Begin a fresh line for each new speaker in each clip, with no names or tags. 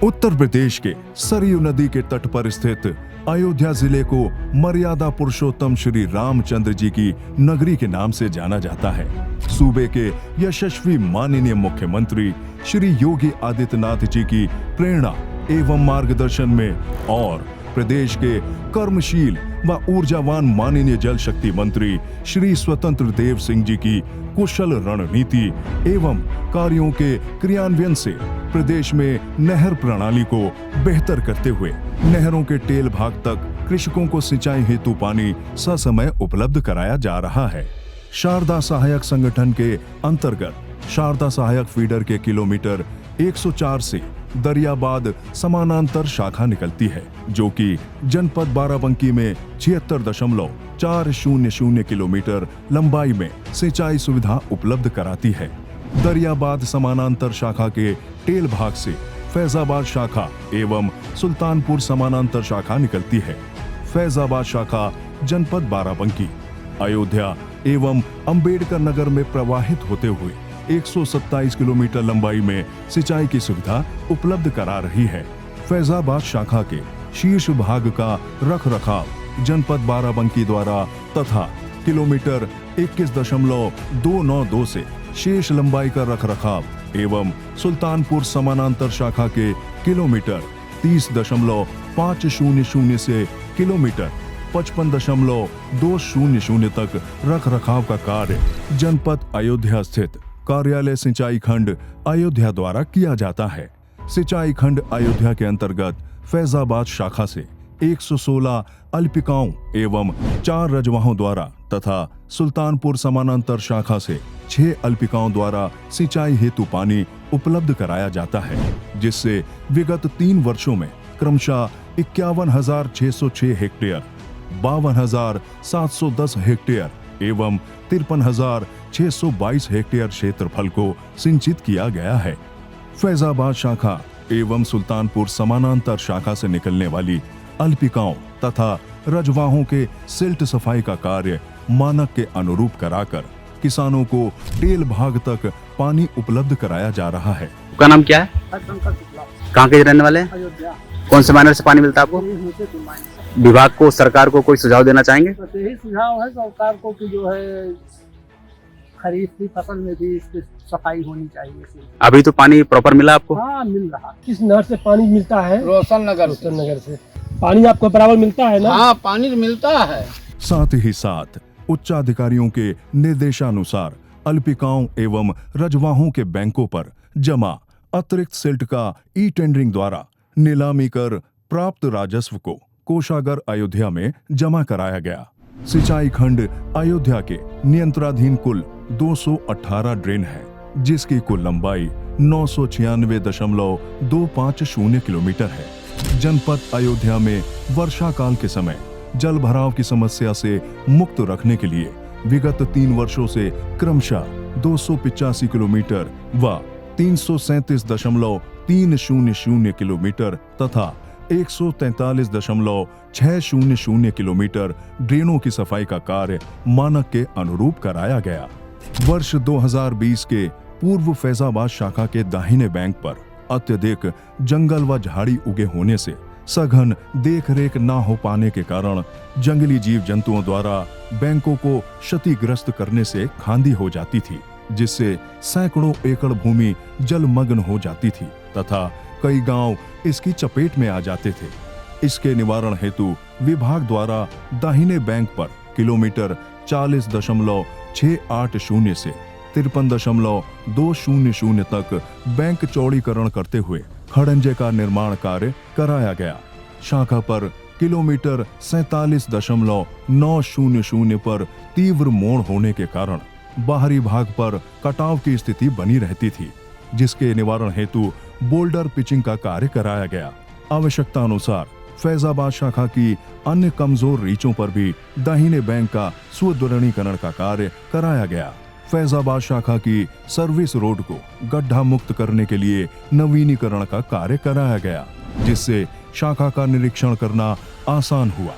उत्तर प्रदेश के सरयू नदी के तट पर स्थित अयोध्या जिले को मर्यादा पुरुषोत्तम श्री रामचंद्र जी की नगरी के नाम से जाना जाता है। सूबे के यशस्वी माननीय मुख्यमंत्री श्री योगी आदित्यनाथ जी की प्रेरणा एवं मार्गदर्शन में और प्रदेश के कर्मशील व ऊर्जावान माननीय जल शक्ति मंत्री श्री स्वतंत्र देव सिंह जी की कुशल रणनीति एवं कार्यों के क्रियान्वयन से प्रदेश में नहर प्रणाली को बेहतर करते हुए नहरों के टेल भाग तक कृषकों को सिंचाई हेतु पानी ससमय उपलब्ध कराया जा रहा है। शारदा सहायक संगठन के अंतर्गत शारदा सहायक फीडर के किलोमीटर 104 से दरियाबाद समानांतर शाखा निकलती है, जो कि जनपद बाराबंकी में 76.400 किलोमीटर लंबाई में सिंचाई सुविधा उपलब्ध कराती है। दरियाबाद समानांतर शाखा के टेल भाग से फैजाबाद शाखा एवं सुल्तानपुर समानांतर शाखा निकलती है। फैजाबाद शाखा जनपद बाराबंकी, अयोध्या एवं अंबेडकर नगर में प्रवाहित होते हुए 127 किलोमीटर लंबाई में सिंचाई की सुविधा उपलब्ध करा रही है। फैजाबाद शाखा के शीर्ष भाग का रखरखाव जनपद बाराबंकी द्वारा तथा किलोमीटर 21.292 से शेष लंबाई का रखरखाव एवं सुल्तानपुर समानांतर शाखा के किलोमीटर 30.500 से किलोमीटर 55.200 तक रखरखाव का कार्य जनपद अयोध्या स्थित कार्यालय सिंचाई खंड अयोध्या द्वारा किया जाता है। सिंचाई खंड अयोध्या के अंतर्गत फैजाबाद शाखा से 116 अल्पिकाओं एवं 4 रजवाहों द्वारा तथा सुल्तानपुर समानांतर शाखा से 6 अल्पिकाओं द्वारा सिंचाई हेतु पानी उपलब्ध कराया जाता है, जिससे विगत 3 वर्षों में क्रमशः 51,606 हेक्टेयर, 52,710 हेक्टेयर एवं 53,622 हेक्टेयर क्षेत्रफल को सिंचित किया गया है। फैजाबाद शाखा एवं सुल्तानपुर समानांतर शाखा से निकलने वाली अल्पिकाओं तथा रजवाहों के सिल्ट सफाई का कार्य मानक के अनुरूप कराकर किसानों को टेल भाग तक पानी उपलब्ध कराया जा रहा है।
आपका नाम क्या है? कहाँ के रहने वाले हैं?
अयोध्या।
कौन से माइनर से पानी मिलता है आपको? विभाग को, सरकार को कोई सुझाव देना चाहेंगे?
तो यही सुझाव है सरकार को कि जो है खरीफ की फसल में भी इसकी सफाई होनी चाहिए।
अभी तो पानी प्रॉपर मिला आपको?
हाँ, मिल रहा।
किस नहर से पानी मिलता है?
रोशन नगर
से पानी आपको बराबर मिलता है ना?
हाँ, पानी तो मिलता है।
साथ ही साथ उच्चाधिकारियों के निर्देशानुसार अल्पिकाओं एवं रजवाहों के बैंकों पर जमा अतिरिक्त सिल्ट का ई टेंडरिंग द्वारा नीलामी कर प्राप्त राजस्व को कोषागार अयोध्या में जमा कराया गया। सिंचाई खंड अयोध्या के नियंत्रणाधीन कुल 218 ड्रेन है, जिसकी कुल लंबाई 996.250 किलोमीटर है। जनपद अयोध्या में वर्षा काल के समय जल भराव की समस्या से मुक्त रखने के लिए विगत 3 वर्षों से क्रमशः 285 किलोमीटर व 337.300 किलोमीटर तथा 143.600 किलोमीटर ड्रेनों की सफाई का कार्य मानक के अनुरूप कराया गया। वर्ष 2020 के पूर्व फैजाबाद शाखा के दाहिने बैंक पर अत्यधिक जंगल व झाड़ी उगे होने से सघन देखरेख न हो पाने के कारण जंगली जीव जंतुओं द्वारा बैंकों को क्षतिग्रस्त करने से खांदी हो जाती थी, जिससे सैकड़ों एकड़ भूमि जलमग्न हो जाती थी तथा कई गांव इसकी चपेट में आ जाते थे। इसके निवारण हेतु विभाग द्वारा दाहिने बैंक पर किलोमीटर 40.680 से 53.200 तक बैंक चौड़ीकरण करते हुए खड़ंजे का निर्माण कार्य कराया गया। शाखा पर किलोमीटर 47.900 पर तीव्र मोड़ होने के कारण बाहरी भाग पर कटाव की स्थिति बनी रहती थी, जिसके निवारण हेतु बोल्डर पिचिंग का कार्य कराया गया। आवश्यकता अनुसार फैजाबाद शाखा की अन्य कमजोर रीचों पर भी दाहिने बैंक का सुदृढ़ीकरण का कार्य कराया गया। फैजाबाद शाखा की सर्विस रोड को गड्ढा मुक्त करने के लिए नवीनीकरण का कार्य कराया गया, जिससे शाखा का निरीक्षण करना आसान हुआ।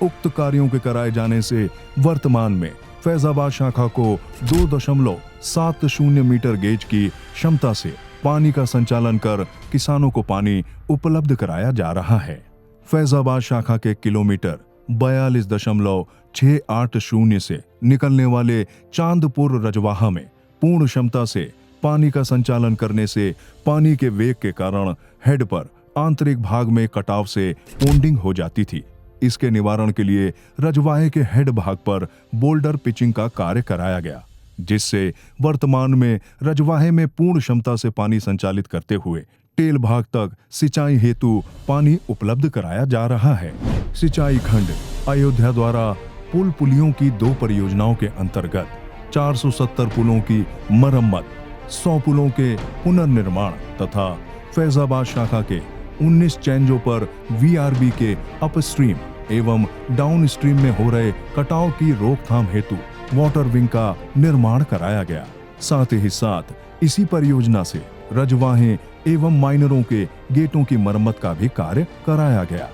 उक्त कार्यों के कराए जाने से वर्तमान में फैजाबाद शाखा को 2.70 मीटर गेज की क्षमता से पानी का संचालन कर किसानों को पानी उपलब्ध कराया जा रहा है। फैजाबाद शाखा के किलोमीटर 42.680 से निकलने वाले चांदपुर रजवाहा में पूर्ण क्षमता से पानी का संचालन करने से पानी के वेग के कारण हेड पर आंतरिक भाग में कटाव से पोंडिंग हो जाती थी। इसके निवारण के लिए रजवाहे के हेड भाग पर बोल्डर पिचिंग का कार्य कराया गया, जिससे वर्तमान में रजवाहे में पूर्ण क्षमता से पानी संचालित करते हुए टेल भाग तक सिंचाई हेतु पानी उपलब्ध कराया जा रहा है। सिंचाई खंड अयोध्या द्वारा पुल पुलियों की 2 परियोजनाओं के अंतर्गत 470 पुलों की मरम्मत, 100 पुलों के पुनर्निर्माण तथा फैजाबाद शाखा के 19 चेंजों पर वीआरबी के अपस्ट्रीम एवं डाउनस्ट्रीम में हो रहे कटाव की रोकथाम हेतु वाटर विंग का निर्माण कराया गया। साथ ही साथ इसी परियोजना से रजवाहे एवं माइनरों के गेटों की मरम्मत का भी कार्य कराया गया।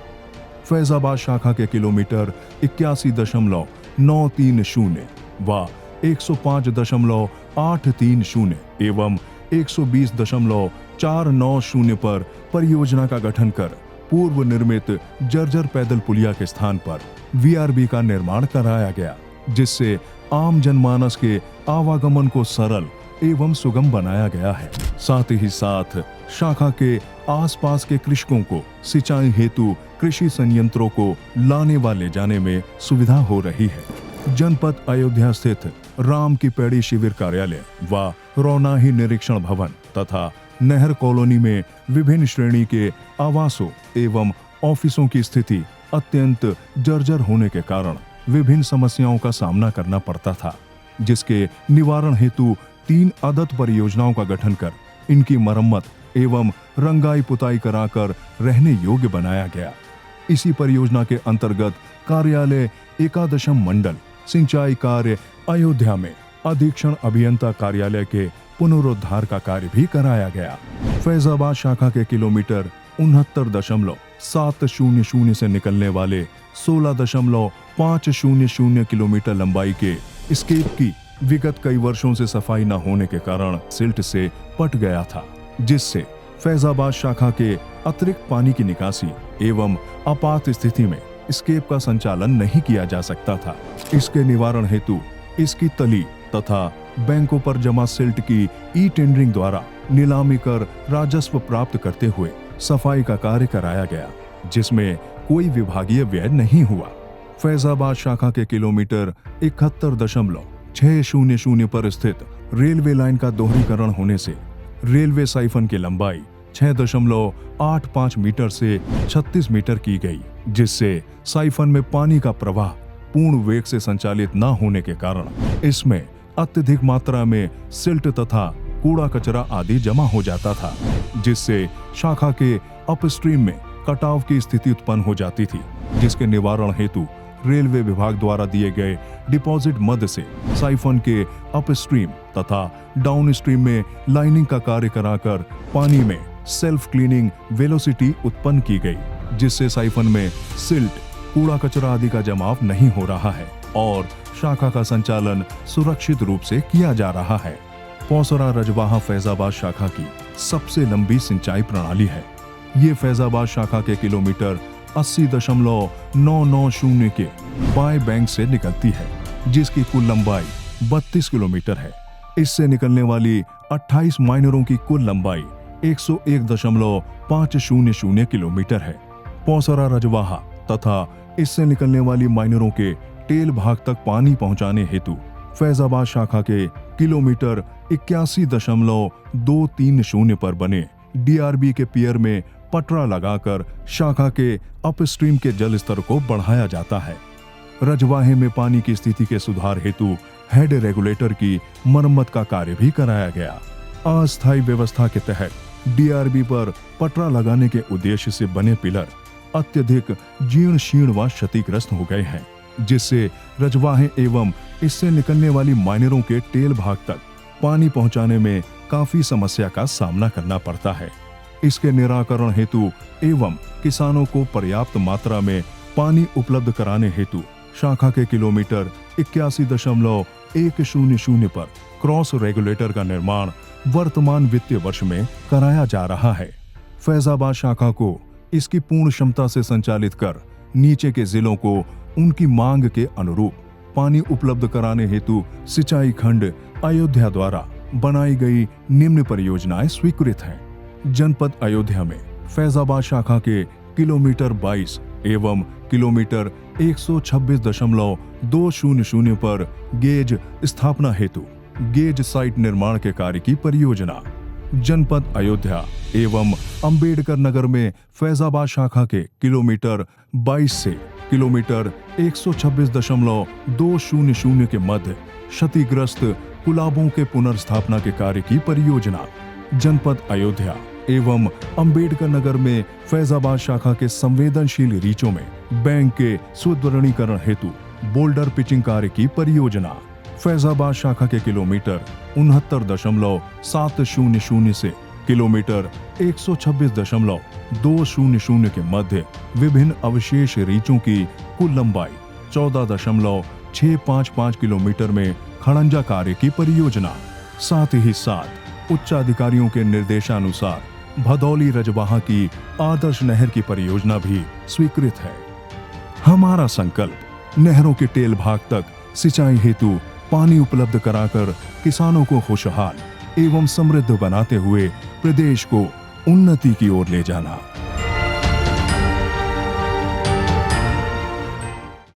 फैजाबाद शाखा के किलोमीटर 81.930 व 105.830 एवं 120.490 पर परियोजना का गठन कर पूर्व निर्मित जर्जर पैदल पुलिया के स्थान पर वीआरबी का निर्माण कराया गया, जिससे आम जनमानस के आवागमन को सरल एवं सुगम बनाया गया है। साथ ही साथ शाखा के आसपास के कृषकों को सिंचाई हेतु कृषि संयंत्रों को लाने व ले जाने में सुविधा हो रही है। जनपद अयोध्या स्थित राम की पैड़ी शिविर कार्यालय व रौनाही निरीक्षण भवन तथा नहर कॉलोनी में विभिन्न श्रेणी के आवासों एवं ऑफिसों की स्थिति अत्यंत जर्जर होने के कारण विभिन्न समस्याओं का सामना करना पड़ता था, जिसके निवारण हेतु 3 आदत परियोजनाओं का गठन कर इनकी मरम्मत एवं रंगाई पुताई कराकर रहने योग्य बनाया गया। इसी परियोजना के अंतर्गत कार्यालय एकादशम मंडल सिंचाई कार्य अयोध्या में अधीक्षण अभियंता कार्यालय के पुनरुद्धार का कार्य भी कराया गया। फैजाबाद शाखा के किलोमीटर 69.700 से निकलने वाले 16.500 किलोमीटर लंबाई के स्केप की विगत कई वर्षों से सफाई न होने के कारण सिल्ट से पट गया था, जिससे फैजाबाद शाखा के अतिरिक्त पानी की निकासी एवं आपात स्थिति में स्केप का संचालन नहीं किया जा सकता था। इसके निवारण हेतु इसकी तली तथा बैंकों पर जमा सिल्ट की ई टेंडरिंग द्वारा नीलामी कर राजस्व प्राप्त करते हुए सफाई का कार्य कराया गया, जिसमें कोई विभागीय व्यय नहीं हुआ। फैजाबाद शाखा के किलोमीटर 71.600 पर स्थित रेलवे लाइन का दोहरीकरण होने से रेलवे साइफन की लंबाई 6.85 मीटर से 36 मीटर की गई, जिससे साइफन में पानी का प्रवाह पूर्ण वेग से संचालित न होने के कारण इसमें अत्यधिक मात्रा में सिल्ट तथा कूड़ा कचरा आदि जमा हो जाता था, जिससे शाखा के अपस्ट्रीम में कटाव की स्थिति उत्पन्न हो जाती थी, जिसके निवारण हेतु रेलवे विभाग द्वारा दिए गए डिपॉजिट मद से साइफन के अपस्ट्रीम तथा डाउनस्ट्रीम में लाइनिंग का कार्य कराकर पानी में सेल्फ क्लीनिंग वेलोसिटी उत्पन्न की गई, जिससे साइफन में सिल्ट कूड़ा कचरा आदि का जमाव नहीं हो रहा है और शाखा का संचालन सुरक्षित रूप से किया जा रहा है। पौसरा रजवाहा फैजाबाद शाखा की सबसे लंबी सिंचाई प्रणाली है। ये फैजाबाद शाखा के किलोमीटर 80.990 के बाएं बैंक से निकलती है, जिसकी कुल लंबाई 32 किलोमीटर है। इससे निकलने वाली 28 माइनरों की कुल लंबाई 101.500 किलोमीटर है। पौसरा रजवाहा तथा इससे निकलने वाली माइनरों के टेल भाग तक पानी पहुंचाने हेतु फैजाबाद शाखा के किलोमीटर 81.230 पर बने डीआरबी के पियर में पटरा लगाकर शाखा के अपस्ट्रीम के जल स्तर को बढ़ाया जाता है। रजवाहे में पानी की स्थिति के सुधार हेतु हेड रेगुलेटर की मरम्मत का कार्य भी कराया गया। अस्थायी व्यवस्था के तहत डीआरबी पर पटरा लगाने के उद्देश्य से बने पिलर अत्यधिक जीर्ण शीर्ण व क्षतिग्रस्त हो गए हैं, जिससे रजवाहे एवं इससे निकलने वाली माइनरों के टेल भाग तक पानी पहुंचाने में काफी समस्या का सामना करना पड़ता है। इसके निराकरण हेतु एवं किसानों को पर्याप्त मात्रा में पानी उपलब्ध कराने हेतु शाखा के किलोमीटर 81.100 पर क्रॉस रेगुलेटर का निर्माण वर्तमान वित्तीय वर्ष में कराया जा रहा है। फैजाबाद शाखा को इसकी पूर्ण क्षमता से संचालित कर नीचे के जिलों को उनकी मांग के अनुरूप पानी उपलब्ध कराने हेतु सिंचाई खंड अयोध्या द्वारा बनाई गई निम्न परियोजनाएं स्वीकृत हैं। जनपद अयोध्या में फैजाबाद शाखा के किलोमीटर 22 एवं किलोमीटर 126.200 पर गेज स्थापना हेतु गेज साइट निर्माण के कार्य की परियोजना। जनपद अयोध्या एवं अंबेडकर नगर में फैजाबाद शाखा के किलोमीटर 22 से किलोमीटर 126.200 के मध्य क्षतिग्रस्त पुलाबों के पुनर्स्थापना के कार्य की परियोजना। जनपद अयोध्या एवं अंबेडकर नगर में फैजाबाद शाखा के संवेदनशील रीचों में बैंक के सुदृढ़ीकरण हेतु बोल्डर पिचिंग कार्य की परियोजना। फैजाबाद शाखा के किलोमीटर 69.700 से किलोमीटर 126.200 के मध्य विभिन्न अवशेष रीचों की कुल लंबाई 14.655 किलोमीटर में खड़ंजा कार्य की परियोजना। साथ ही साथ उच्चाधिकारियों के निर्देशानुसार भदौली रजवाहा की आदर्श नहर की परियोजना भी स्वीकृत है। हमारा संकल्प नहरों के टेल भाग तक सिंचाई हेतु पानी उपलब्ध कराकर किसानों को खुशहाल एवं समृद्ध बनाते हुए प्रदेश को उन्नति की ओर ले जाना।